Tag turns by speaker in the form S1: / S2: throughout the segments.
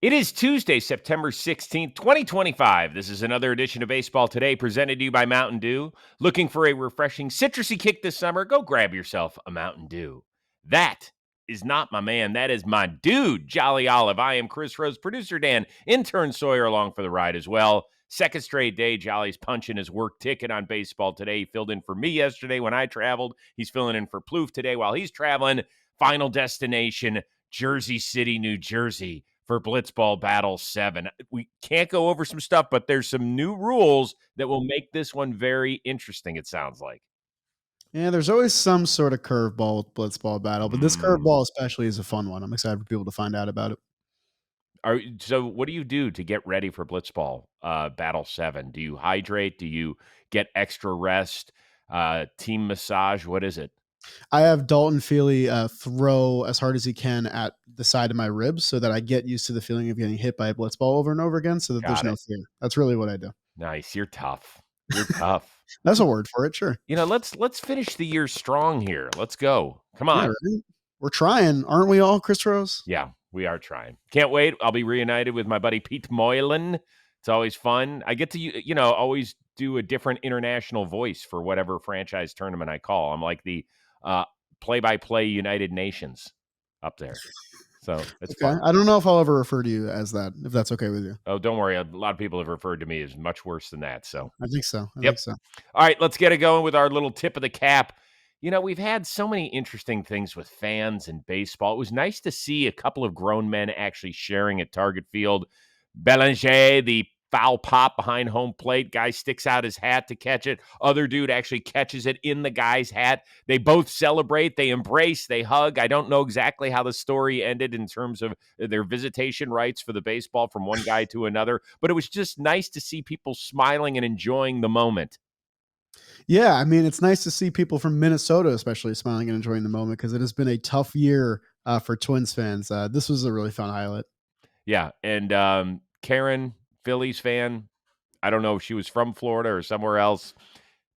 S1: It is Tuesday, September 16th, 2025. This is another edition of Baseball Today presented to you by Mountain Dew. Looking for a refreshing citrusy kick this summer? Go grab yourself a Mountain Dew. That is not my man. That is my dude, Jolly Olive. I am Chris Rose, producer Dan, intern Sawyer along for the ride as well. Second straight day, Jolly's punching his work ticket on Baseball Today. He filled in for me yesterday when I traveled. He's filling in for Plouffe today while he's traveling. Final destination, Jersey City, New Jersey, for Blitzball Battle 7. We can't go over some stuff, but there's some new rules that will make this one very interesting, it sounds like.
S2: Yeah, there's always some sort of curveball with Blitzball Battle, but this curveball especially is a fun one. I'm excited for people to find out about it.
S1: So what do you do to get ready for Blitzball Battle 7? Do you hydrate? Do you get extra rest? Team massage? What is it?
S2: I have Dalton Feely throw as hard as he can at the side of my ribs so that I get used to the feeling of getting hit by a blitzball over and over again so that there's no fear. That's really what I do.
S1: Nice. You're tough. You're tough.
S2: That's a word for it, sure.
S1: You know, let's finish the year strong here. Let's go. Come on.
S2: Yeah, right? We're trying, aren't we all, Chris Rose?
S1: Yeah, we are trying. Can't wait. I'll be reunited with my buddy Pete Moylan. It's always fun. I get to, always do a different international voice for whatever franchise tournament I call. I'm like the play-by-play United Nations up there. So it's fun.
S2: I don't know if I'll ever refer to you as that, if that's okay with you.
S1: Oh, don't worry. A lot of people have referred to me as much worse than that. So
S2: I think so. I think so.
S1: All right, let's get it going with our little tip of the cap. You know, we've had so many interesting things with fans and baseball. It was nice to see a couple of grown men actually sharing at Target Field. Belanger, the foul pop behind home plate. Guy sticks out his hat to catch it. Other dude actually catches it in the guy's hat. They both celebrate. They embrace. They hug. I don't know exactly how the story ended in terms of their visitation rights for the baseball from one guy to another, but it was just nice to see people smiling and enjoying the moment.
S2: Yeah, I mean, it's nice to see people from Minnesota especially smiling and enjoying the moment because it has been a tough year for Twins fans. This was a really fun highlight.
S1: Yeah, and Karen, Phillies fan, I don't know if she was from Florida or somewhere else.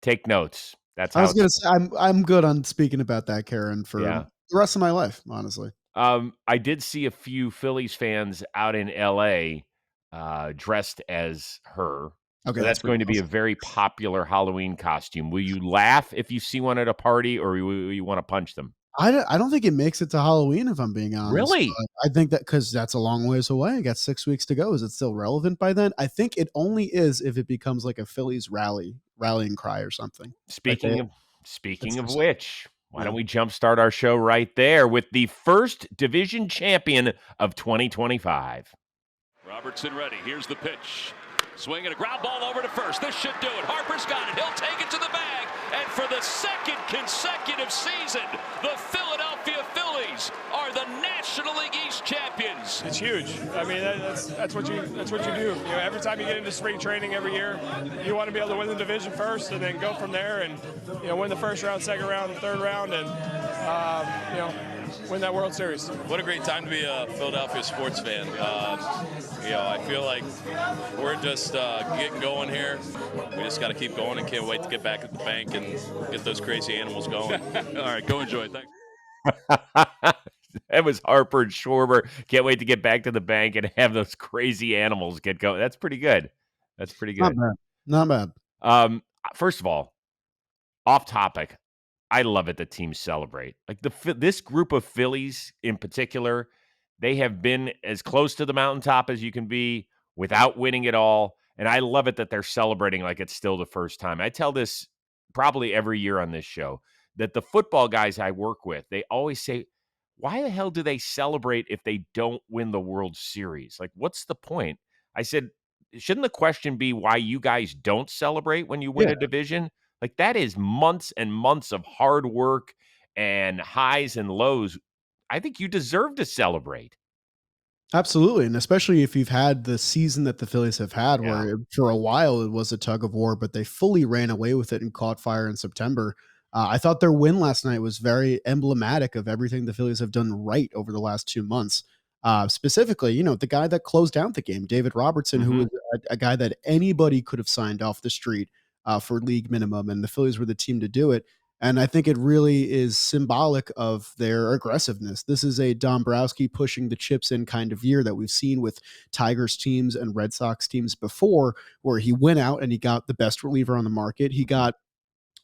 S1: Take notes. That's how
S2: I was going to say I'm good on speaking about that, Karen, for the rest of my life, honestly.
S1: I did see a few Phillies fans out in LA dressed as her. Okay, so that's going to be a very popular Halloween costume. Will you laugh if you see one at a party, or will you want to punch them?
S2: I don't think it makes it to Halloween, if I'm being honest.
S1: Really?
S2: I think that because that's a long ways away. I got 6 weeks to go. Is it still relevant by then? I think it only is if it becomes like a Phillies rallying cry or something.
S1: Speaking of which, why don't we jumpstart our show right there with the first division champion of 2025.
S3: Robertson ready. Here's the pitch. Swinging a ground ball over to first. This should do it. Harper's got it. He'll take it to the bag. And for the second consecutive season, the Philadelphia Phillies are the National League East champions.
S4: It's huge. I mean, that's what you do. You know, every time you get into spring training every year, you want to be able to win the division first, and then go from there, and win the first round, second round, third round, and win that World Series.
S5: What a great time to be a Philadelphia sports fan. I feel like we're just getting going here. We just got to keep going and can't wait to get back at the bank and get those crazy animals going.
S3: All right, go enjoy. Thanks.
S1: That was Harper and Schwarber. Can't wait to get back to the bank and have those crazy animals get going. That's pretty good.
S2: Not bad.
S1: First of all, off topic, I love it that teams celebrate. Like this group of Phillies in particular, they have been as close to the mountaintop as you can be without winning it all. And I love it that they're celebrating like it's still the first time. I tell this probably every year on this show that the football guys I work with, they always say, why the hell do they celebrate if they don't win the World Series? Like, what's the point? I said, shouldn't the question be why you guys don't celebrate when you win a division? Like, that is months and months of hard work and highs and lows. I think you deserve to celebrate.
S2: Absolutely. And especially if you've had the season that the Phillies have had, where for a while it was a tug of war, but they fully ran away with it and caught fire in September. I thought their win last night was very emblematic of everything the Phillies have done right over the last 2 months. Specifically, the guy that closed down the game, David Robertson, who was a guy that anybody could have signed off the street for league minimum, and the Phillies were the team to do it. And I think it really is symbolic of their aggressiveness. This is a Dombrowski pushing the chips in kind of year that we've seen with Tigers teams and Red Sox teams before, where he went out and he got the best reliever on the market. He got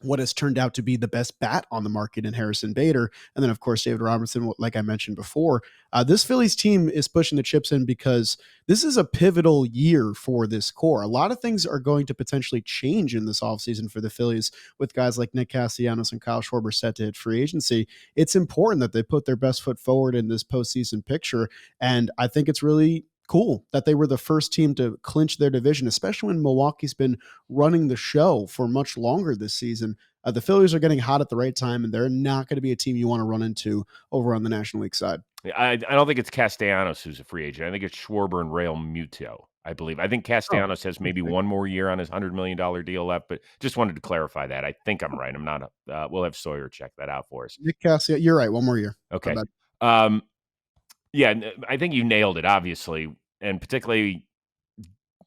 S2: what has turned out to be the best bat on the market in Harrison Bader. And then, of course, David Robertson, like I mentioned before. This Phillies team is pushing the chips in because this is a pivotal year for this core. A lot of things are going to potentially change in this offseason for the Phillies with guys like Nick Castellanos and Kyle Schwarber set to hit free agency. It's important that they put their best foot forward in this postseason picture. And I think it's really cool that they were the first team to clinch their division, especially when Milwaukee's been running the show for much longer this season. The Phillies are getting hot at the right time, and they're not going to be a team you want to run into over on the National League side.
S1: I don't think it's Castellanos who's a free agent. I think it's Schwarber and Real Muto, I believe. I think Castellanos has maybe one more year on his $100 million deal left, but just wanted to clarify that. I think I'm right. I'm not. We'll have Sawyer check that out for us.
S2: Nick Castellanos, you're right. One more year.
S1: Okay. Yeah, I think you nailed it, obviously, and particularly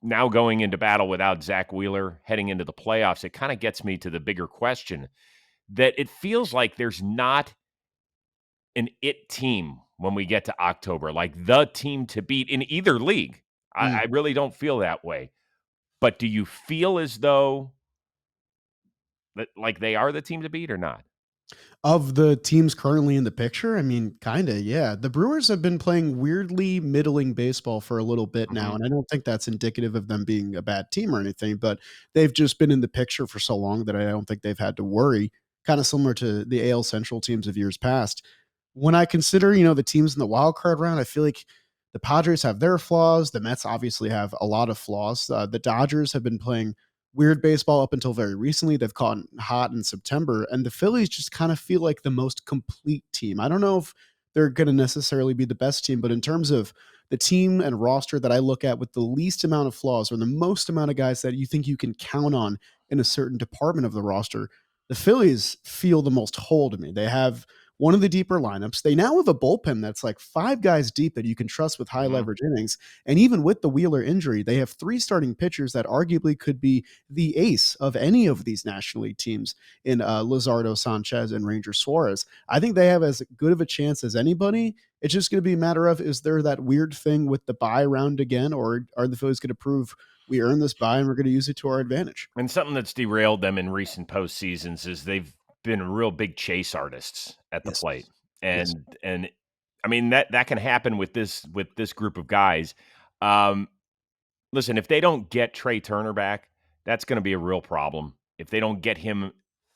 S1: now going into battle without Zach Wheeler heading into the playoffs, it kind of gets me to the bigger question that it feels like there's not an it team when we get to October, like the team to beat in either league. I really don't feel that way. But do you feel as though that like they are the team to beat or not?
S2: Of the teams currently in the picture, I mean, kind of, yeah. The Brewers have been playing weirdly middling baseball for a little bit now, and I don't think that's indicative of them being a bad team or anything, but they've just been in the picture for so long that I don't think they've had to worry, kind of similar to the AL Central teams of years past. When I consider, the teams in the wild card round, I feel like the Padres have their flaws. The Mets obviously have a lot of flaws. The Dodgers have been playing weird baseball up until very recently. They've caught hot in September, and the Phillies just kind of feel like the most complete team. I don't know if they're going to necessarily be the best team, but in terms of the team and roster that I look at with the least amount of flaws or the most amount of guys that you think you can count on in a certain department of the roster, the Phillies feel the most whole to me. They have one of the deeper lineups. They now have a bullpen that's like 5 guys deep that you can trust with high leverage innings. And even with the Wheeler injury, they have 3 starting pitchers that arguably could be the ace of any of these National League teams in Luzardo, Sanchez, and Ranger Suarez. I think they have as good of a chance as anybody. It's just going to be a matter of, is there that weird thing with the bye round again, or are the Phillies going to prove we earned this bye and we're going to use it to our advantage?
S1: And something that's derailed them in recent postseasons is they've been real big chase artists at the plate. And I mean that can happen with this group of guys. Listen, if they don't get Trey Turner back, that's going to be a real problem. If they don't get him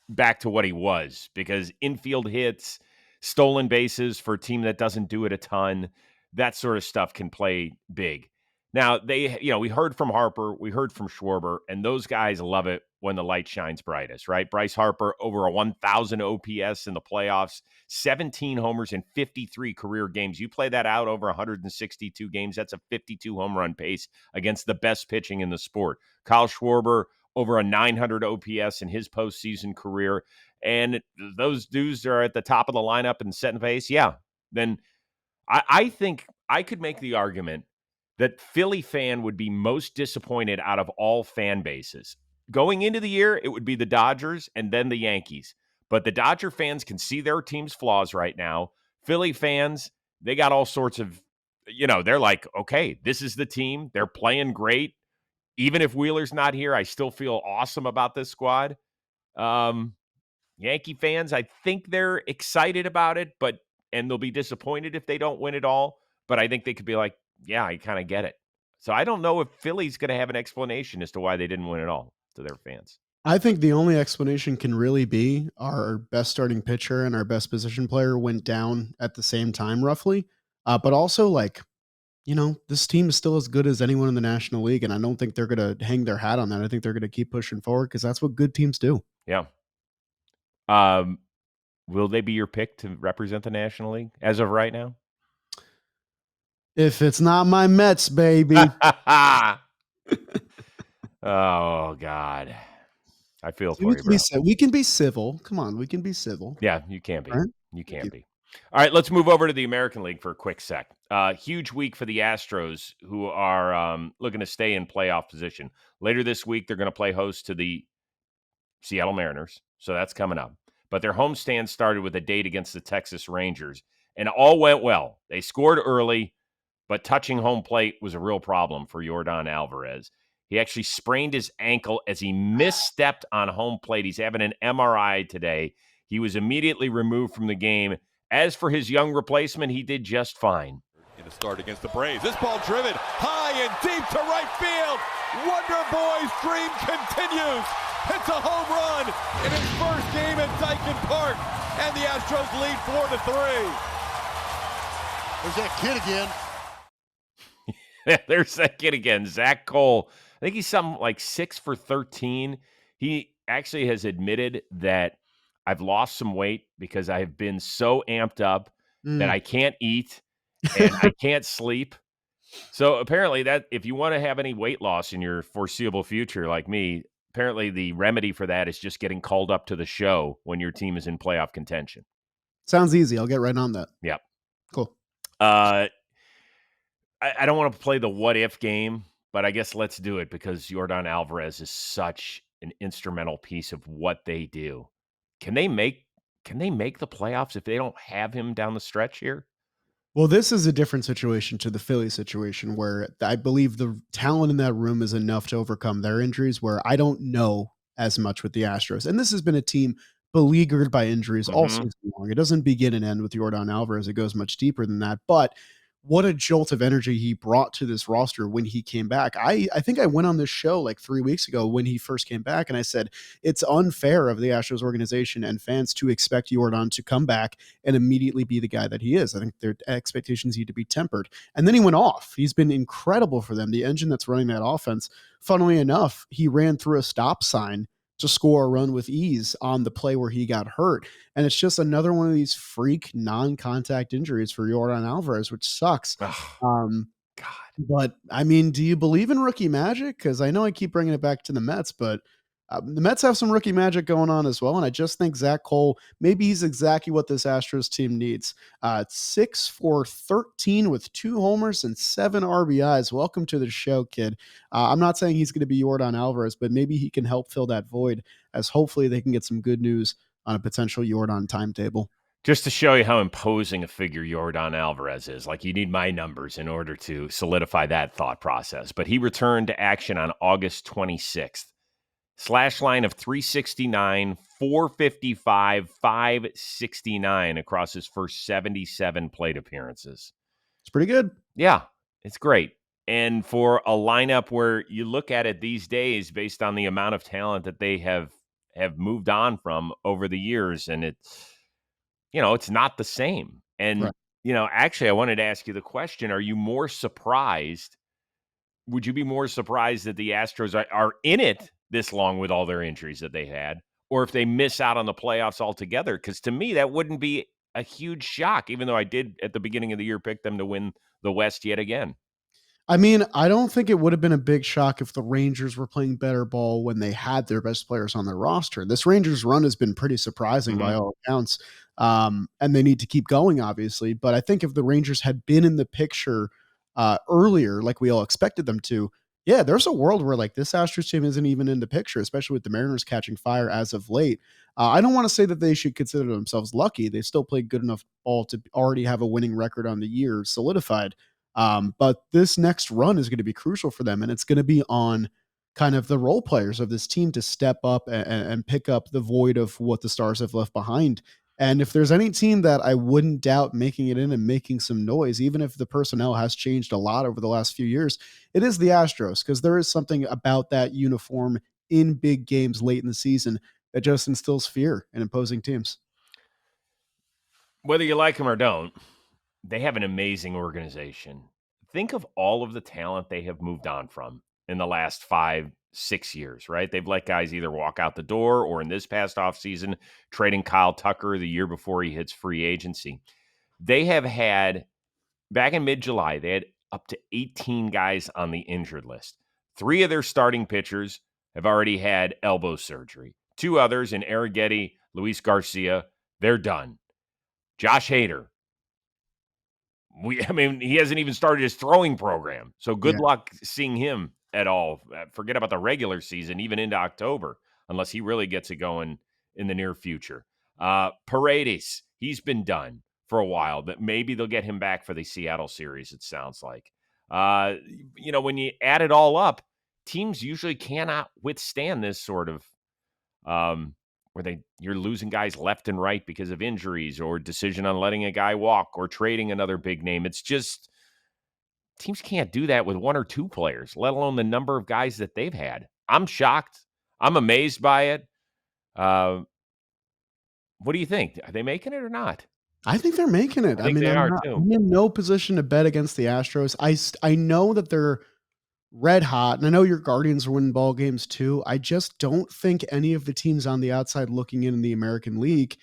S1: back to what he was, because infield hits, stolen bases for a team that doesn't do it a ton, that sort of stuff can play big. Now, we heard from Harper, we heard from Schwarber, and those guys love it when the light shines brightest, right? Bryce Harper, over a 1,000 OPS in the playoffs, 17 homers in 53 career games. You play that out over 162 games, that's a 52 home run pace against the best pitching in the sport. Kyle Schwarber, over a 900 OPS in his postseason career. And those dudes are at the top of the lineup and setting pace. Yeah, then I think I could make the argument that Philly fan would be most disappointed out of all fan bases. Going into the year, it would be the Dodgers and then the Yankees. But the Dodger fans can see their team's flaws right now. Philly fans, they got all sorts of, they're like, okay, this is the team. They're playing great. Even if Wheeler's not here, I still feel awesome about this squad. Yankee fans, I think they're excited about it, and they'll be disappointed if they don't win it all. But I think they could be like, yeah, I kind of get it. So I don't know if Philly's going to have an explanation as to why they didn't win it all to their fans.
S2: I think the only explanation can really be our best starting pitcher and our best position player went down at the same time, roughly. But also, this team is still as good as anyone in the National League, and I don't think they're going to hang their hat on that. I think they're going to keep pushing forward because that's what good teams do.
S1: Yeah. Will they be your pick to represent the National League as of right now?
S2: If it's not my Mets, baby.
S1: Oh, God. I feel for you, bro.
S2: We can be civil. Come on, we can be civil.
S1: Yeah, you can be.
S2: Right?
S1: You can be. All right, let's move over to the American League for a quick sec. Huge week for the Astros, who are looking to stay in playoff position. Later this week, they're going to play host to the Seattle Mariners, so that's coming up. but their homestand started with a date against the Texas Rangers, and all went well. They scored early, but touching home plate was a real problem for Yordan Alvarez. He actually sprained his ankle as he misstepped on home plate. He's having an MRI today. He was immediately removed from the game. As for his young replacement, he did just fine.
S6: In the start against the Braves. This ball driven high and deep to right field. Wonder Boy's dream continues. Hits a home run in his first game at Dyken Park. And the Astros lead 4-3.
S7: There's that kid again.
S1: There's that kid again, Zach Cole. I think he's something like 6 for 13. He actually has admitted that I've lost some weight because I have been so amped up that I can't eat and I can't sleep. So apparently that if you want to have any weight loss in your foreseeable future like me, apparently the remedy for that is just getting called up to the show when your team is in playoff contention.
S2: Sounds easy. I'll get right on that.
S1: Yep.
S2: Cool.
S1: I don't want to play the what if game, but I guess let's do it because Yordan Alvarez is such an instrumental piece of what they do. Can they make the playoffs if they don't have him down the stretch here?
S2: Well, this is a different situation to the Phillies situation where I believe the talent in that room is enough to overcome their injuries, where I don't know as much with the Astros. And this has been a team beleaguered by injuries all season long. It doesn't begin and end with Yordan Alvarez. It goes much deeper than that. But what a jolt of energy he brought to this roster when he came back. I think I went on this show like 3 weeks ago when he first came back, and I said it's unfair of the Astros organization and fans to expect Yordan to come back and immediately be the guy that he is. I think their expectations need to be tempered. And then he went off. He's been incredible for them. The engine that's running that offense, funnily enough, he ran through a stop sign to score a run with ease on the play where he got hurt. And it's just another one of these freak non-contact injuries for Yordan Alvarez, which sucks.
S1: God.
S2: But, I mean, do you believe in rookie magic? Because I know I keep bringing it back to the Mets, but the Mets have some rookie magic going on as well. And I just think Zach Cole, maybe he's exactly what this Astros team needs. 6 for 13 with 2 homers and 7 RBIs. Welcome to the show, kid. I'm not saying he's going to be Yordan Alvarez, but maybe he can help fill that void as hopefully they can get some good news on a potential Yordan timetable.
S1: Just to show you how imposing a figure Yordan Alvarez is, like you need my numbers in order to solidify that thought process. But he returned to action on August 26th. Slash line of 369, 455, 569 across his first 77 plate appearances.
S2: It's pretty good.
S1: Yeah, it's great. And for a lineup where you look at it these days based on the amount of talent that they have moved on from over the years, and it's not the same. And, actually, I wanted to ask you the question, are you more surprised? Would you be more surprised that the Astros are in it this long with all their injuries that they had, or if they miss out on the playoffs altogether? Because to me, that wouldn't be a huge shock, even though I did at the beginning of the year pick them to win the West yet again.
S2: I mean, I don't think it would have been a big shock if the Rangers were playing better ball when they had their best players on their roster. This Rangers run has been pretty surprising by all accounts, and they need to keep going, obviously. But I think if the Rangers had been in the picture earlier, like we all expected them to, yeah, there's a world where like this Astros team isn't even in the picture, especially with the Mariners catching fire as of late. I don't want to say that they should consider themselves lucky. They still played good enough ball to already have a winning record on the year solidified. But this next run is going to be crucial for them, and it's going to be on kind of the role players of this team to step up and pick up the void of what the Stars have left behind. And if there's any team that I wouldn't doubt making it in and making some noise, even if the personnel has changed a lot over the last few years, it is the Astros, because there is something about that uniform in big games late in the season that just instills fear in opposing teams.
S1: Whether you like them or don't, they have an amazing organization. Think of all of the talent they have moved on from in the last 5-6 years, right? They've let guys either walk out the door or in this past offseason, trading Kyle Tucker the year before he hits free agency. They have had, back in mid-July, they had up to 18 guys on the injured list. 3 of their starting pitchers have already had elbow surgery. 2 others, in Arrighetti, Luis Garcia, they're done. Josh Hader, he hasn't even started his throwing program. So good luck seeing him at all. Forget about the regular season, even into October, unless he really gets it going in the near future. Paredes, he's been done for a while, but maybe they'll get him back for the Seattle series, it sounds like. When you add it all up, teams usually cannot withstand this sort of where you're losing guys left and right because of injuries or decision on letting a guy walk or trading another big name. It's just teams can't do that with one or two players, let alone the number of guys that they've had. I'm shocked. I'm amazed by it. What do you think? Are they making it or not?
S2: I think they're making it.
S1: I think they are too.
S2: I'm in no position to bet against the Astros. I know that they're red hot, and I know your Guardians are winning ball games too. I just don't think any of the teams on the outside looking in the American League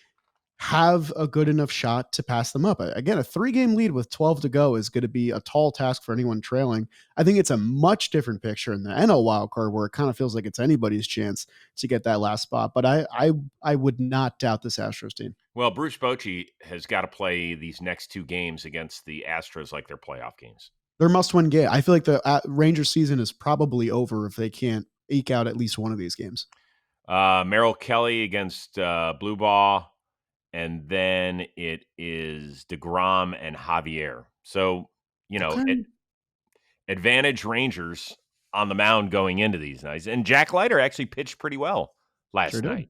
S2: have a good enough shot to pass them up. Again, a 3-game lead with 12 to go is going to be a tall task for anyone trailing. I think it's a much different picture in the NL wildcard where it kind of feels like it's anybody's chance to get that last spot. But I would not doubt this Astros team.
S1: Well, Bruce Bochy has got to play these next 2 games against the Astros like they're playoff games.
S2: They're must-win game. I feel like the Rangers season is probably over if they can't eke out at least one of these games.
S1: Merrill Kelly against Blue Ball, and then it is DeGrom and Javier. So, advantage Rangers on the mound going into these nights. And Jack Leiter actually pitched pretty well last night.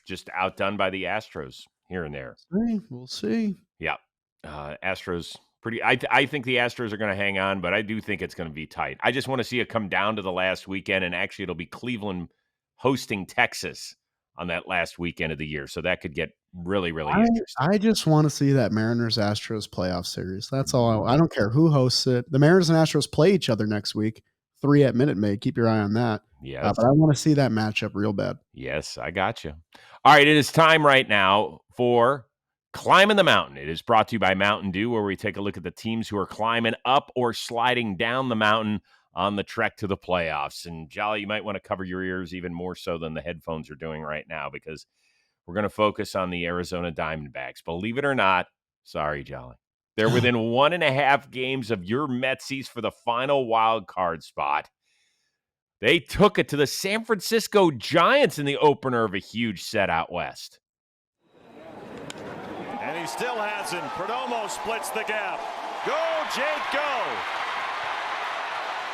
S1: Just outdone by the Astros here and there.
S2: We'll see.
S1: Yeah. Astros pretty. I think the Astros are going to hang on, but I do think it's going to be tight. I just want to see it come down to the last weekend, and actually it'll be Cleveland hosting Texas on that last weekend of the year. So that could get really, really interesting.
S2: I just want to see that Mariners-Astros playoff series. That's all. I don't care who hosts it. The Mariners and Astros play each other next week. 3 at Minute Maid. Keep your eye on that.
S1: Yes.
S2: But I want to see that matchup real bad.
S1: Yes, I got you. All right, it is time right now for Climbing the Mountain. It is brought to you by Mountain Dew, where we take a look at the teams who are climbing up or sliding down the mountain on the trek to the playoffs. And Jolly, you might want to cover your ears even more so than the headphones are doing right now, because we're going to focus on the Arizona Diamondbacks. Believe it or not, sorry, Jolly, they're within 1.5 games of your Metsies for the final wild card spot. They took it to the San Francisco Giants in the opener of a huge set out west.
S8: And he still hasn't. Perdomo splits the gap. Go, Jake, go!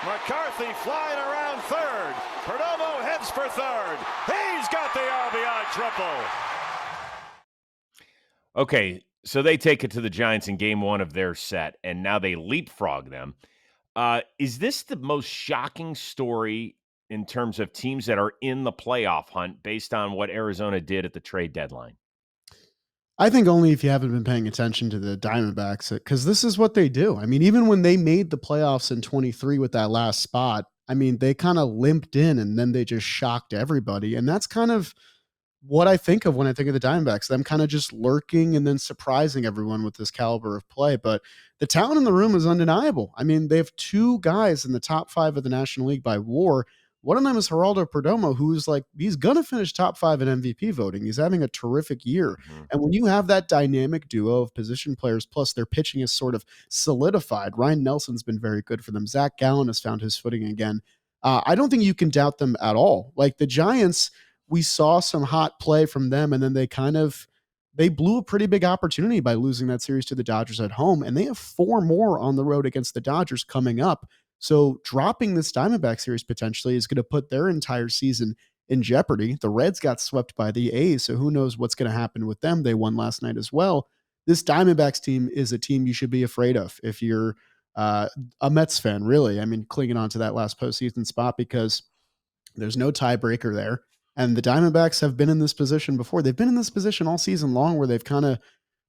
S8: McCarthy flying around third. Perdomo heads for third. He's got the RBI triple.
S1: Okay, so they take it to the Giants in game 1 of their set, and now they leapfrog them. Is this the most shocking story in terms of teams that are in the playoff hunt based on what Arizona did at the trade deadline?
S2: I think only if you haven't been paying attention to the Diamondbacks, because this is what they do. I mean, even when they made the playoffs in 23 with that last spot, I mean, they kind of limped in and then they just shocked everybody. And that's kind of what I think of when I think of the Diamondbacks, them kind of just lurking and then surprising everyone with this caliber of play. But the talent in the room is undeniable. I mean, they have 2 guys in the top 5 of the National League by WAR. One of them is Geraldo Perdomo, who's he's going to finish top 5 in MVP voting. He's having a terrific year. Mm-hmm. And when you have that dynamic duo of position players, plus their pitching is sort of solidified, Ryan Nelson's been very good for them. Zach Gallen has found his footing again. I don't think you can doubt them at all. Like the Giants, we saw some hot play from them, and then they blew a pretty big opportunity by losing that series to the Dodgers at home, and they have 4 more on the road against the Dodgers coming up. So dropping this Diamondback series potentially is going to put their entire season in jeopardy. The Reds got swept by the A's, so who knows what's going to happen with them. They won last night as well. This Diamondbacks team is a team you should be afraid of if you're a Mets fan, really. I mean, clinging on to that last postseason spot, because there's no tiebreaker there. And the Diamondbacks have been in this position before. They've been in this position all season long where they've kind of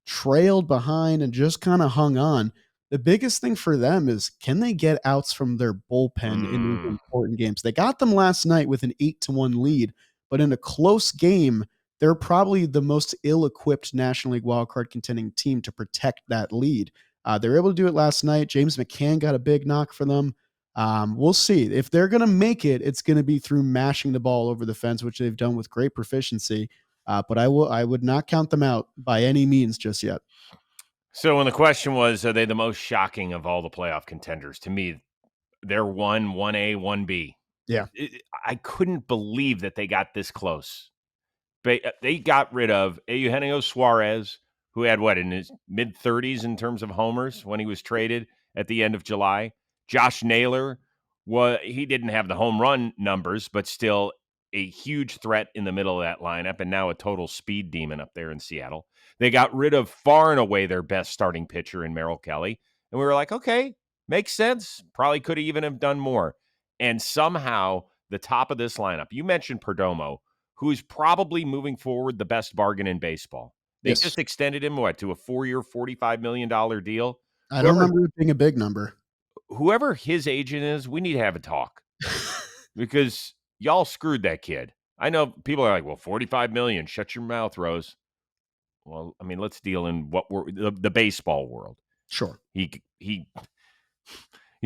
S2: trailed behind and just kind of hung on. The biggest thing for them is, can they get outs from their bullpen in these important games? They got them last night with an 8-1 lead, but in a close game, they're probably the most ill-equipped National League wildcard contending team to protect that lead. They were able to do it last night. James McCann got a big knock for them. We'll see. If they're going to make it, it's going to be through mashing the ball over the fence, which they've done with great proficiency. But I would not count them out by any means just yet.
S1: So when the question was, are they the most shocking of all the playoff contenders? To me, they're 1A, 1B.
S2: Yeah.
S1: I couldn't believe that they got this close They got rid of Eugenio Suarez, who had in his mid-30s in terms of homers when he was traded at the end of July. Josh Naylor, he didn't have the home run numbers, but still a huge threat in the middle of that lineup, and now a total speed demon up there in Seattle. They got rid of far and away their best starting pitcher in Merrill Kelly, and we were like, okay, makes sense. Probably could even have done more. And somehow the top of this lineup, you mentioned Perdomo, who's probably moving forward the best bargain in baseball. They just extended him, to a 4-year, $45 million deal?
S2: I don't remember it being a big number.
S1: Whoever his agent is, we need to have a talk because y'all screwed that kid. I know people are like, well, $45 million, shut your mouth, Rose. Well, I mean, let's deal in what we're the baseball world.
S2: Sure.
S1: He's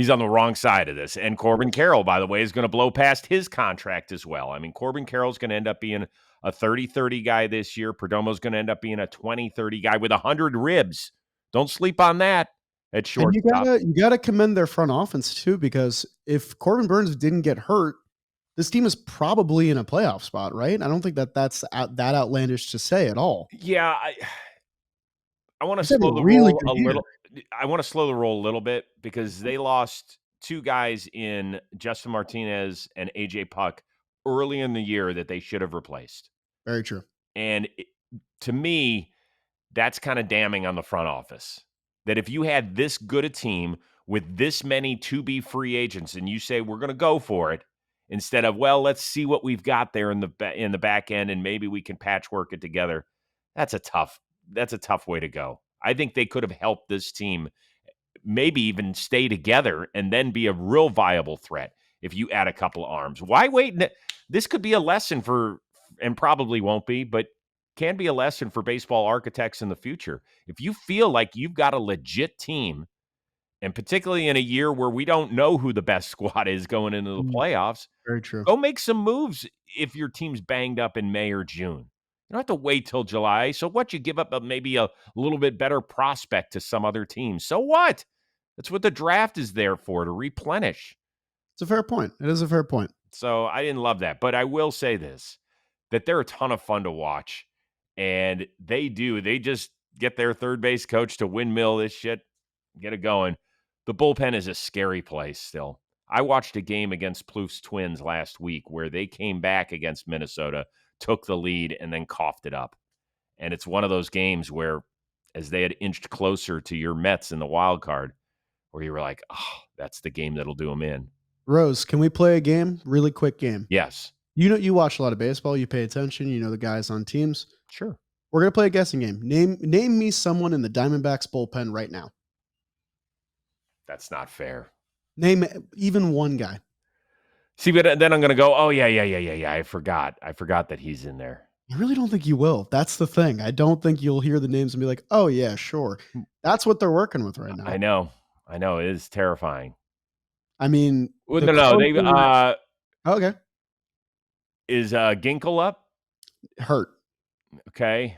S1: on the wrong side of this. And Corbin Carroll, by the way, is going to blow past his contract as well. I mean, Corbin Carroll's going to end up being a 30-30 guy this year. Perdomo's going to end up being a 20-30 guy with 100 ribs. Don't sleep on that at shortstop.
S2: You gotta commend their front offense too, because if Corbin Burns didn't get hurt, this team is probably in a playoff spot, right? I don't think that's that outlandish to say at all.
S1: Yeah, I want to slow the roll a little. I want to slow the roll a little bit because they lost two guys in Justin Martinez and AJ Puck early in the year that they should have replaced.
S2: Very true.
S1: And to me, that's kind of damning on the front office. That if you had this good a team with this many to-be free agents and you say, we're going to go for it, instead of, well, let's see what we've got there in the back end and maybe we can patchwork it together, that's a tough way to go. I think they could have helped this team maybe even stay together and then be a real viable threat if you add a couple of arms. Why wait? This could be a lesson and probably won't be, but can be a lesson for baseball architects in the future. If you feel like you've got a legit team, and particularly in a year where we don't know who the best squad is going into the playoffs,
S2: very true.
S1: Go make some moves if your team's banged up in May or June. You don't have to wait till July. So what? You give up maybe a little bit better prospect to some other team. So what? That's what the draft is there for, to replenish.
S2: It's a fair point. It is a fair point.
S1: So I didn't love that. But I will say this, that they're a ton of fun to watch. And they just get their third base coach to windmill this shit, get it going. The bullpen is a scary place still. I watched a game against Plouffe's Twins last week where they came back against Minnesota, took the lead, and then coughed it up. And it's one of those games where, as they had inched closer to your Mets in the wild card, where you were like, oh, that's the game that'll do them in.
S2: Rose, can we play a game? Really quick game.
S1: Yes.
S2: You watch a lot of baseball. You pay attention. You know the guys on teams.
S1: Sure.
S2: We're going to play a guessing game. Name me someone in the Diamondbacks bullpen right now.
S1: That's not fair.
S2: Name even one guy.
S1: See, but then I'm going to go, oh, yeah. I forgot that he's in there.
S2: I really don't think you will. That's the thing. I don't think you'll hear the names and be like, oh, yeah, sure. That's what they're working with right now.
S1: I know. It is terrifying.
S2: I mean.
S1: Well, no.
S2: Okay.
S1: Is Ginkel up?
S2: Hurt.
S1: Okay.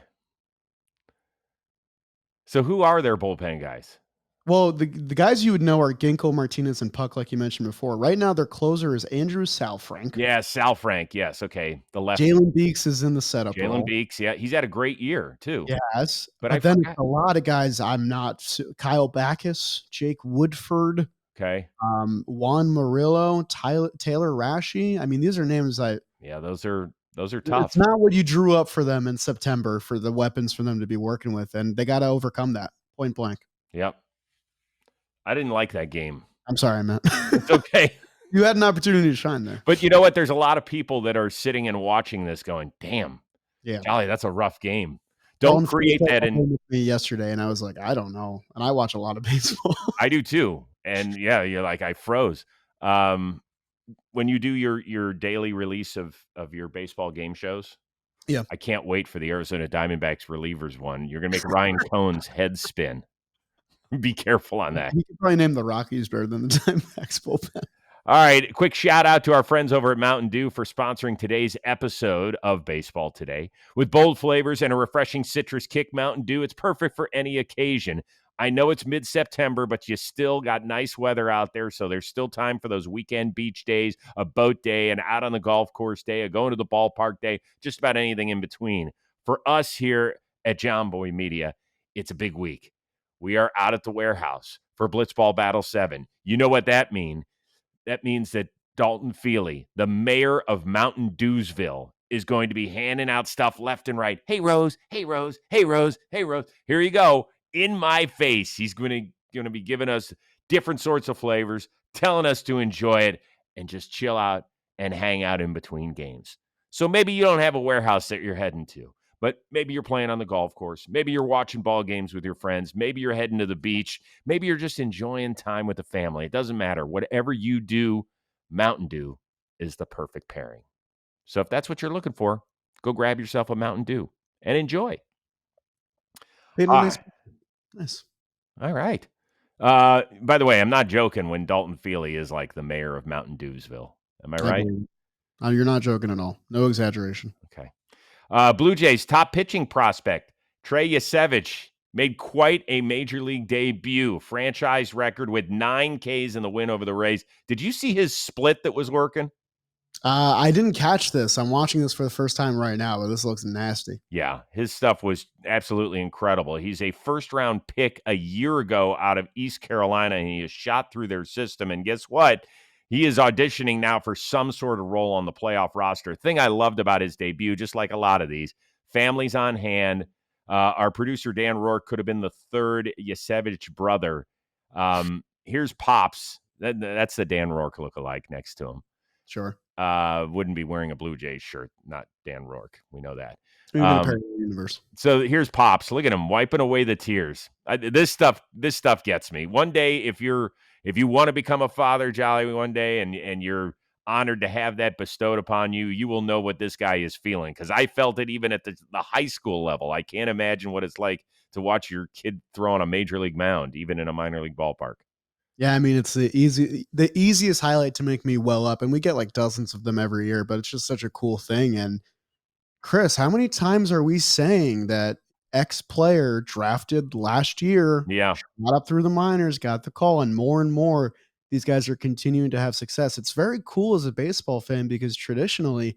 S1: So who are their bullpen guys?
S2: Well, the guys you would know are Ginkel, Martinez, and Puck, like you mentioned before. Right now, their closer is Andrew Salfrank.
S1: Yeah, Salfrank. Yes, okay. The left.
S2: Jalen Beeks is in the setup.
S1: Jalen Beeks, yeah. He's had a great year, too.
S2: Yes. But then a lot of guys I'm not. Kyle Backus, Jake Woodford.
S1: Okay.
S2: Juan Murillo, Taylor Rashi. I mean, these are names
S1: Yeah, those are tough.
S2: It's not what you drew up for them in September for the weapons for them to be working with, and they got to overcome that, point blank.
S1: Yep. I didn't like that game.
S2: I'm sorry, Matt.
S1: It's okay.
S2: You had an opportunity to shine there.
S1: But you know what? There's a lot of people that are sitting and watching this going, damn,
S2: yeah,
S1: golly, that's a rough game. Don't create that in
S2: with me yesterday, and I was like, I don't know. And I watch a lot of baseball.
S1: I do too. And yeah, you're like, I froze. When you do your daily release of your baseball game shows,
S2: yeah,
S1: I can't wait for the Arizona Diamondbacks relievers one. You're gonna make Ryan Cohn's head spin. Be careful on that.
S2: You could probably name the Rockies better than the Diamondbacks bullpen.
S1: All right, quick shout out to our friends over at Mountain Dew for sponsoring today's episode of Baseball Today. With bold flavors and a refreshing citrus kick, Mountain Dew, it's perfect for any occasion. I know it's mid-September, but you still got nice weather out there, so there's still time for those weekend beach days, a boat day, an out on the golf course day, a going to the ballpark day, just about anything in between. For us here at John Boy Media, it's a big week. We are out at the warehouse for Blitzball Battle 7. You know what that means. That means that Dalton Feely, the mayor of Mountain Dewsville, is going to be handing out stuff left and right. Hey, Rose. Hey, Rose. Hey, Rose. Hey, Rose. Here you go. In my face. He's going to be giving us different sorts of flavors, telling us to enjoy it and just chill out and hang out in between games. So maybe you don't have a warehouse that you're heading to, but maybe you're playing on the golf course. Maybe you're watching ball games with your friends. Maybe you're heading to the beach. Maybe you're just enjoying time with the family. It doesn't matter. Whatever you do, Mountain Dew is the perfect pairing. So if that's what you're looking for, go grab yourself a Mountain Dew and enjoy.
S2: Nice.
S1: All right. By the way, I'm not joking when Dalton Feely is like the mayor of Mountain Dewsville. Am I right?
S2: You're not joking at all. No exaggeration.
S1: Okay. Blue Jays top pitching prospect, Trey Yesavage, made quite a major league debut. Franchise record with 9 Ks in the win over the Rays. Did you see his split that was working?
S2: I didn't catch this. I'm watching this for the first time right now, but this looks nasty.
S1: Yeah, his stuff was absolutely incredible. He's a first-round pick a year ago out of East Carolina, and he has shot through their system. And guess what? He is auditioning now for some sort of role on the playoff roster. Thing I loved about his debut, just like a lot of these, families on hand. Our producer, Dan Rourke, could have been the third Yesavage brother. Here's Pops. That's the Dan Rourke lookalike next to him.
S2: Sure.
S1: Wouldn't be wearing a Blue Jays shirt, not Dan Rourke. We know that.
S2: Universe.
S1: So here's Pops. Look at him wiping away the tears. This stuff gets me. One day, if you want to become a father, Jolly, one day, and you're honored to have that bestowed upon you, you will know what this guy is feeling. Because I felt it even at the high school level. I can't imagine what it's like to watch your kid throw on a major league mound, even in a minor league ballpark.
S2: Yeah, I mean, it's the easiest highlight to make me well up, and we get like dozens of them every year, but it's just such a cool thing. And Chris, how many times are we saying that X player drafted last year, got up through the minors, got the call, and more these guys are continuing to have success? It's very cool as a baseball fan because traditionally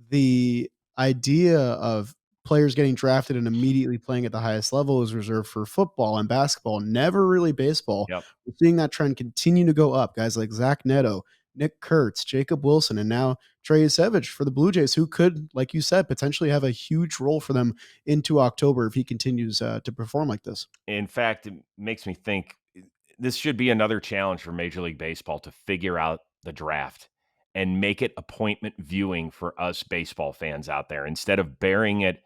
S2: the idea of players getting drafted and immediately playing at the highest level is reserved for football and basketball, never really baseball.
S1: Yep.
S2: We're seeing that trend continue to go up. Guys like Zach Neto, Nick Kurtz, Jacob Wilson, and now Trey Yesavage for the Blue Jays, who could, like you said, potentially have a huge role for them into October if he continues to perform like this.
S1: In fact, it makes me think this should be another challenge for Major League Baseball to figure out the draft and make it appointment viewing for us baseball fans out there instead of burying it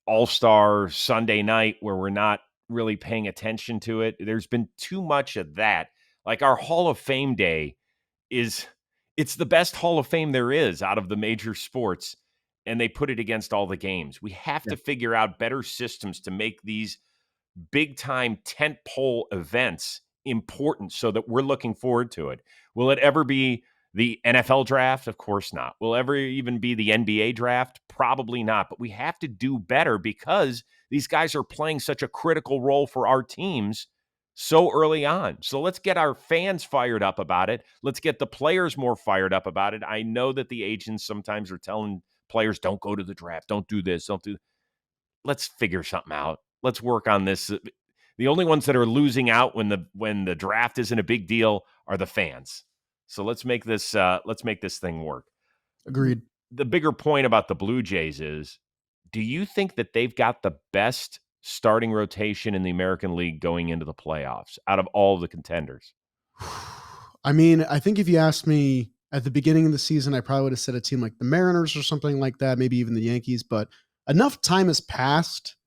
S1: All-Star Sunday night where we're not really paying attention to it. There's been too much of that. Like our Hall of Fame day it's the best Hall of Fame there is out of the major sports, and they put it against all the games. We have to figure out better systems to make these big-time tentpole events important so that we're looking forward to it. Will it ever be the NFL draft? Of course not. Will it ever even be the NBA draft? Probably not. But we have to do better because these guys are playing such a critical role for our teams so early on. So let's get our fans fired up about it. Let's get the players more fired up about it. I know that the agents sometimes are telling players, don't go to the draft, don't do this, don't do. Let's figure something out. Let's work on this. The only ones that are losing out when the draft isn't a big deal are the fans. So let's make this thing work.
S2: Agreed.
S1: The bigger point about the Blue Jays is, do you think that they've got the best starting rotation in the American League going into the playoffs out of all of the contenders?
S2: I mean, I think if you asked me at the beginning of the season, I probably would have said a team like the Mariners or something like that, maybe even the Yankees, but enough time has passed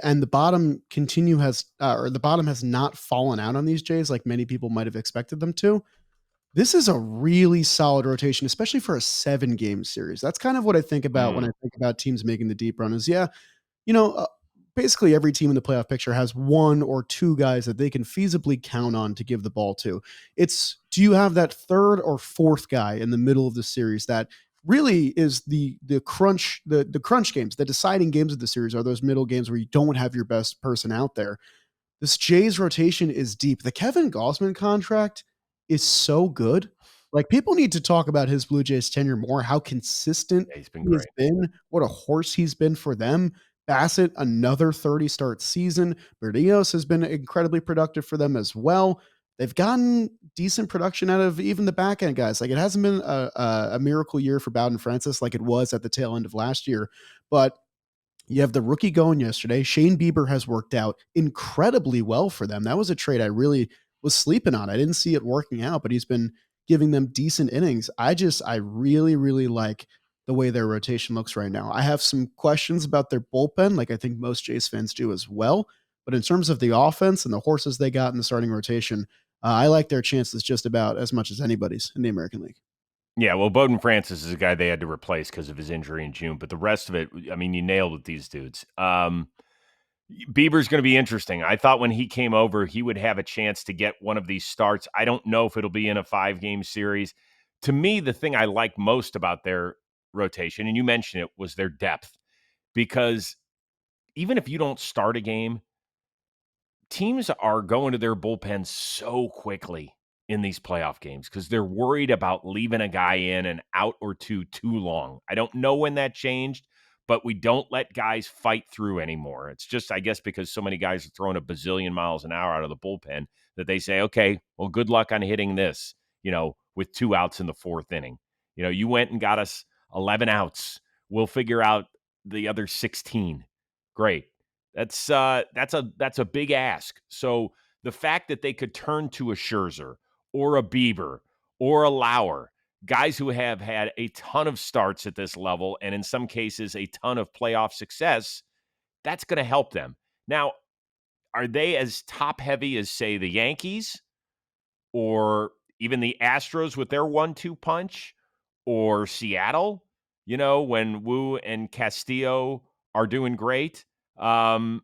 S2: and the bottom has not fallen out on these Jays like many people might have expected them to. This is a really solid rotation, especially for a 7-game series. That's kind of what I think about when I think about teams making the deep run is, basically every team in the playoff picture has 1 or 2 guys that they can feasibly count on to give the ball to. Do you have that 3rd or 4th guy in the middle of the series that really is the crunch games, the deciding games of the series are those middle games where you don't have your best person out there. This Jays rotation is deep. The Kevin Gausman contract is so good. Like, people need to talk about his Blue Jays tenure more, how consistent
S1: Yeah, he's been
S2: he has
S1: great.
S2: been, what a horse he's been for them. Bassett, another 30-start season. Berrios has been incredibly productive for them as well. They've gotten decent production out of even the back end guys. Like, it hasn't been a miracle year for Bowden Francis like it was at the tail end of last year, but you have the rookie going yesterday. Shane Bieber has worked out incredibly well for them. That was a trade I really was sleeping on. I didn't see it working out, but he's been giving them decent innings. I really, really like the way their rotation looks right now. I have some questions about their bullpen, like I think most Jays fans do as well. But in terms of the offense and the horses they got in the starting rotation, I like their chances just about as much as anybody's in the American League.
S1: Yeah, well, Bowden Francis is a guy they had to replace because of his injury in June, but the rest of it, I mean, you nailed it, these dudes. Bieber's going to be interesting. I thought when he came over, he would have a chance to get one of these starts. I don't know if it'll be in a 5-game series. To me, the thing I like most about their rotation, and you mentioned it, was their depth. Because even if you don't start a game, teams are going to their bullpen so quickly in these playoff games because they're worried about leaving a guy in an out or two too long. I don't know when that changed, but we don't let guys fight through anymore. It's just, I guess, because so many guys are throwing a bazillion miles an hour out of the bullpen that they say, okay, well, good luck on hitting this, with 2 outs in the 4th inning. You went and got us 11 outs. We'll figure out the other 16. Great. That's a big ask. So the fact that they could turn to a Scherzer or a Bieber or a Lauer, guys who have had a ton of starts at this level and in some cases a ton of playoff success, that's going to help them. Now, are they as top heavy as, say, the Yankees or even the Astros with their 1-2 punch, or Seattle, when Wu and Castillo are doing great? And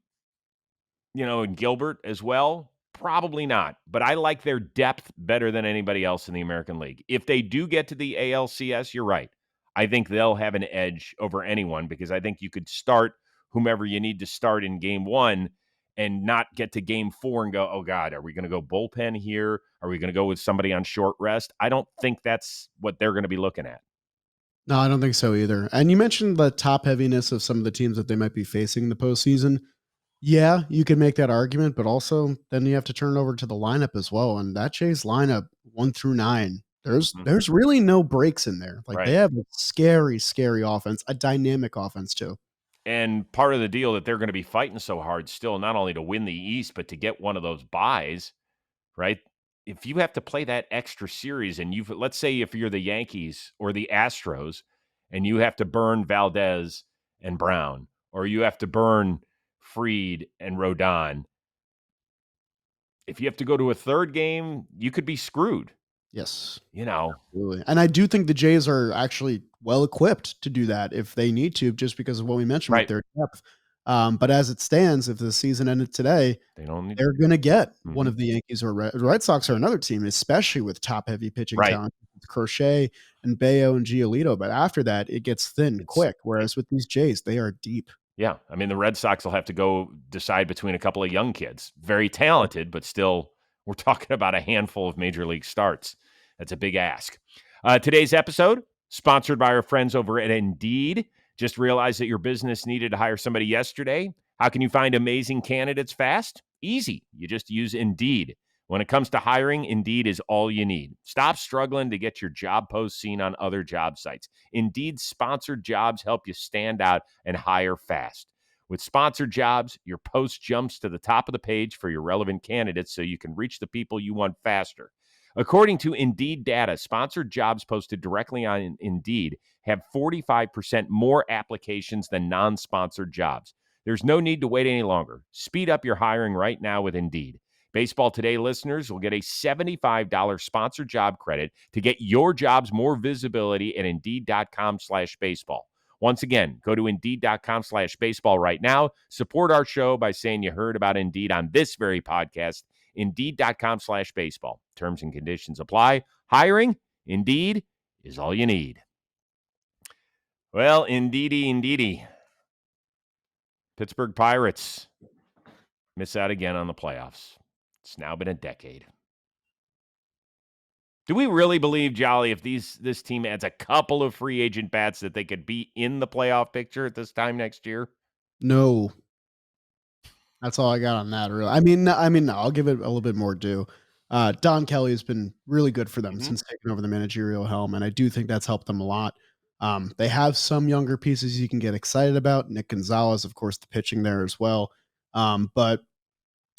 S1: Gilbert as well? Probably not. But I like their depth better than anybody else in the American League. If they do get to the ALCS, you're right. I think they'll have an edge over anyone because I think you could start whomever you need to start in game 1 and not get to game 4 and go, oh, God, are we going to go bullpen here? Are we going to go with somebody on short rest? I don't think that's what they're going to be looking at.
S2: No, I don't think so either. And you mentioned the top heaviness of some of the teams that they might be facing in the postseason. Yeah, you can make that argument, but also then you have to turn it over to the lineup as well. And that Jays lineup 1 through 9, there's really no breaks in there. Like,
S1: Right.
S2: they have a scary, scary offense, a dynamic offense too.
S1: And part of the deal that they're going to be fighting so hard still, not only to win the East, but to get one of those buys, right? If you have to play that extra series and let's say if you're the Yankees or the Astros and you have to burn Valdez and Brown, or you have to burn Fried and Rodon, if you have to go to a third game, you could be screwed.
S2: Yes.
S1: Absolutely.
S2: And I do think the Jays are actually well equipped to do that if they need to, just because of what we mentioned with their depth. But as it stands, if the season ended today, they're going to get one of the Yankees or Red Sox or another team, especially with top-heavy pitching talent, with Crochet and Bayo and Giolito. But after that, it gets thin quick. Whereas with these Jays, they are deep.
S1: Yeah, I mean, the Red Sox will have to go decide between a couple of young kids. Very talented, but still, we're talking about a handful of major league starts. That's a big ask. Today's episode, sponsored by our friends over at Indeed. Just realized that your business needed to hire somebody yesterday. How can you find amazing candidates fast? Easy. You just use Indeed. When it comes to hiring, Indeed is all you need. Stop struggling to get your job post seen on other job sites. Indeed's sponsored jobs help you stand out and hire fast. With sponsored jobs, your post jumps to the top of the page for your relevant candidates so you can reach the people you want faster. According to Indeed data, sponsored jobs posted directly on Indeed have 45% more applications than non-sponsored jobs. There's no need to wait any longer. Speed up your hiring right now with Indeed. Baseball Today listeners will get a $75 sponsored job credit to get your jobs more visibility at Indeed.com/baseball. Once again, go to Indeed.com/baseball right now. Support our show by saying you heard about Indeed on this very podcast. Indeed.com/baseball. Terms and conditions apply. Hiring, Indeed, is all you need. Well, indeedy. Pittsburgh Pirates Miss out again on the playoffs. It's now been a decade. Do we really believe, Jolly, if this team adds a couple of free agent bats that they could be in the playoff picture at this time next year?
S2: No. That's all I got on that. Really, no, I'll give it a little bit more due. Don Kelly has been really good for them since taking over the managerial helm, and I do think that's helped them a lot. They have some younger pieces you can get excited about. Nick Gonzalez, of course, the pitching there as well. But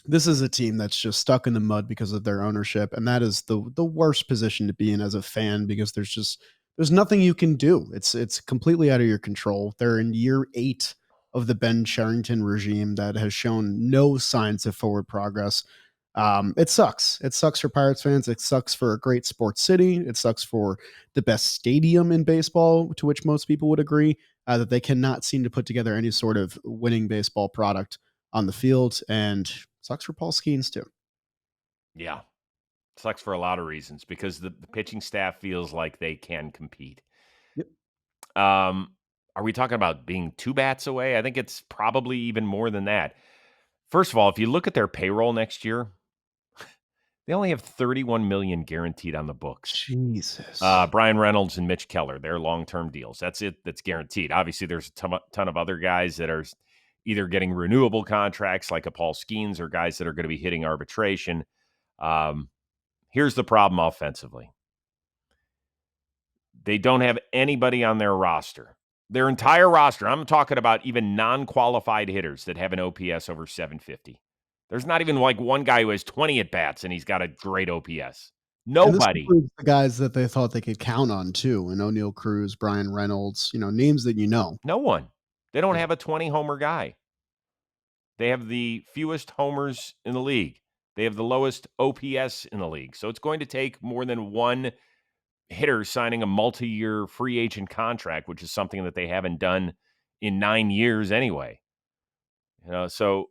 S2: this is a team that's just stuck in the mud because of their ownership, and that is the worst position to be in as a fan because there's nothing you can do. It's completely out of your control. They're in year 8 of the Ben Cherington regime that has shown no signs of forward progress. It sucks. It sucks for Pirates fans. It sucks for a great sports city. It sucks for the best stadium in baseball, to which most people would agree, that they cannot seem to put together any sort of winning baseball product on the field, and sucks for Paul Skeens too.
S1: Yeah. Sucks for a lot of reasons because the pitching staff feels like they can compete.
S2: Yep.
S1: Are we talking about being 2 bats away? I think it's probably even more than that. First of all, if you look at their payroll next year, they only have $31 million guaranteed on the books.
S2: Jesus.
S1: Brian Reynolds and Mitch Keller, they're long-term deals. That's it. That's guaranteed. Obviously, there's a ton of other guys that are either getting renewable contracts like a Paul Skeens or guys that are going to be hitting arbitration. Here's the problem offensively. They don't have anybody on their roster. Their entire roster, I'm talking about even non-qualified hitters that have an OPS over 750. There's not even like one guy who has 20 at-bats and he's got a great OPS. Nobody.
S2: And this the guys that they thought they could count on too, and O'Neal Cruz, Brian Reynolds, names that you know.
S1: No one. They don't have a 20-homer guy. They have the fewest homers in the league. They have the lowest OPS in the league. So it's going to take more than one hitter signing a multi-year free agent contract, which is something that they haven't done in 9 years anyway. So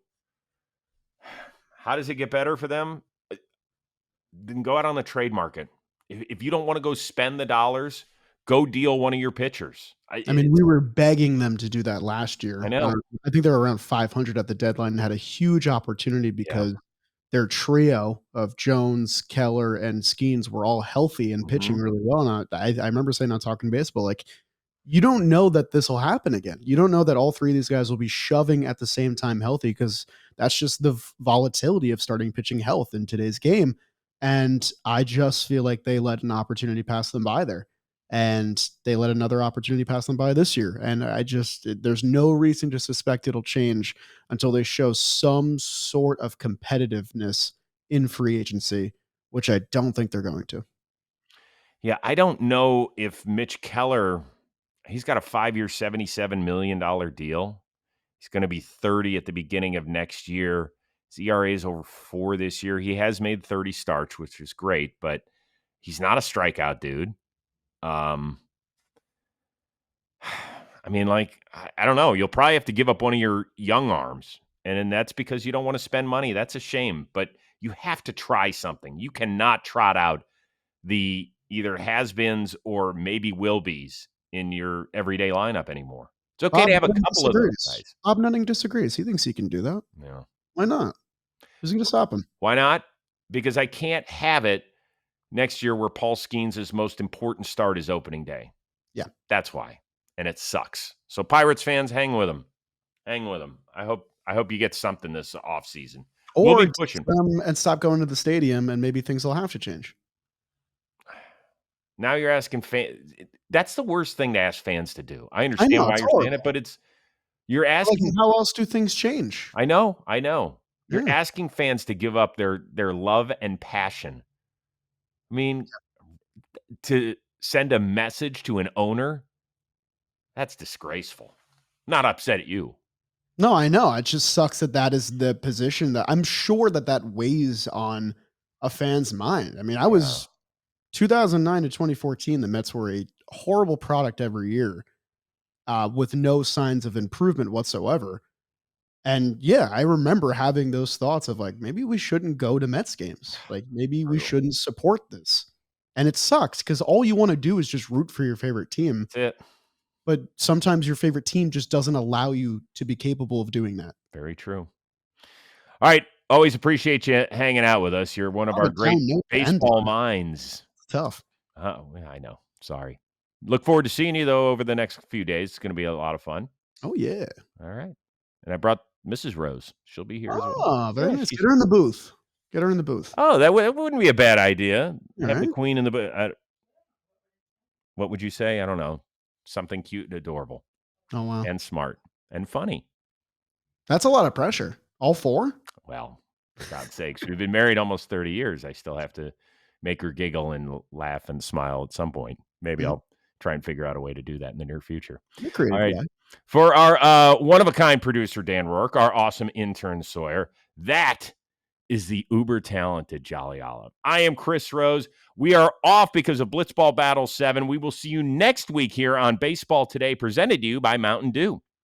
S1: how does it get better for them? Then go out on the trade market. If you don't want to go spend the dollars, go deal one of your pitchers.
S2: We were begging them to do that last year.
S1: I know.
S2: I think they were around 500 at the deadline and had a huge opportunity because their trio of Jones, Keller, and Skeens were all healthy and pitching really well. And I remember saying on Talking Baseball, like, you don't know that this will happen again. You don't know that all 3 of these guys will be shoving at the same time healthy because that's just the volatility of starting pitching health in today's game. And I just feel like they let an opportunity pass them by there. And they let another opportunity pass them by this year. And there's no reason to suspect it'll change until they show some sort of competitiveness in free agency, which I don't think they're going to.
S1: Yeah, I don't know if Mitch Keller, he's got a 5-year, $77 million deal. He's going to be 30 at the beginning of next year. His ERA is over 4 this year. He has made 30 starts, which is great, but he's not a strikeout dude. I don't know. You'll probably have to give up one of your young arms, and that's because you don't want to spend money. That's a shame, but you have to try something. You cannot trot out the either has-beens or maybe will-be's in your everyday lineup anymore. It's okay to have a couple of those guys.
S2: Bob Nutting disagrees. He thinks he can do that.
S1: Yeah.
S2: Why not? Who's going to stop him?
S1: Why not? Because I can't have it next year where Paul Skeens' most important start is opening day.
S2: Yeah.
S1: That's why. And it sucks. So Pirates fans, hang with them. Hang with them. I hope you get something this offseason.
S2: Or
S1: we'll be pushing
S2: them and stop going to the stadium, and maybe things will have to change.
S1: Now you're asking fans. That's the worst thing to ask fans to do. I understand why you're saying it, but you're asking.
S2: How else do things change?
S1: I know. You're asking fans to give up their love and passion. I mean, to send a message to an owner, that's disgraceful. Not upset at you.
S2: No, I know. It just sucks that is the position that I'm sure that weighs on a fan's mind. I mean, I was 2009 to 2014, the Mets were a horrible product every year with no signs of improvement whatsoever. And yeah, I remember having those thoughts of like, maybe we shouldn't go to Mets games. Like maybe we shouldn't support this. And it sucks because all you want to do is just root for your favorite team.
S1: That's it.
S2: But sometimes your favorite team just doesn't allow you to be capable of doing that.
S1: Very true. All right. Always appreciate you hanging out with us. You're one of our
S2: the
S1: great
S2: time note to end
S1: baseball
S2: on.
S1: minds.
S2: It's tough.
S1: Oh, I know. Sorry. Look forward to seeing you, though, over the next few days. It's going to be a lot of fun.
S2: Oh, yeah.
S1: All right. And I brought Mrs. Rose. She'll be here as well.
S2: Oh, very
S1: Yeah,
S2: nice.
S1: she's-
S2: Get her in the booth. Get her in the booth.
S1: Oh, that wouldn't be a bad idea.
S2: All
S1: Have the
S2: right.
S1: queen in the booth. What would you say? I don't know. Something cute and adorable
S2: Oh, wow.
S1: and smart and funny.
S2: That's a lot of pressure. All 4?
S1: Well, for God's sakes, we've been married almost 30 years. I still have to make her giggle and laugh and smile at some point. Maybe I'll try and figure out a way to do that in the near future.
S2: You're creative,
S1: All right.
S2: guy.
S1: For our one-of-a-kind producer, Dan Rourke, our awesome intern, Sawyer, that is the uber-talented Jolly Olive. I am Chris Rose. We are off because of Blitzball Battle 7. We will see you next week here on Baseball Today, presented to you by Mountain Dew.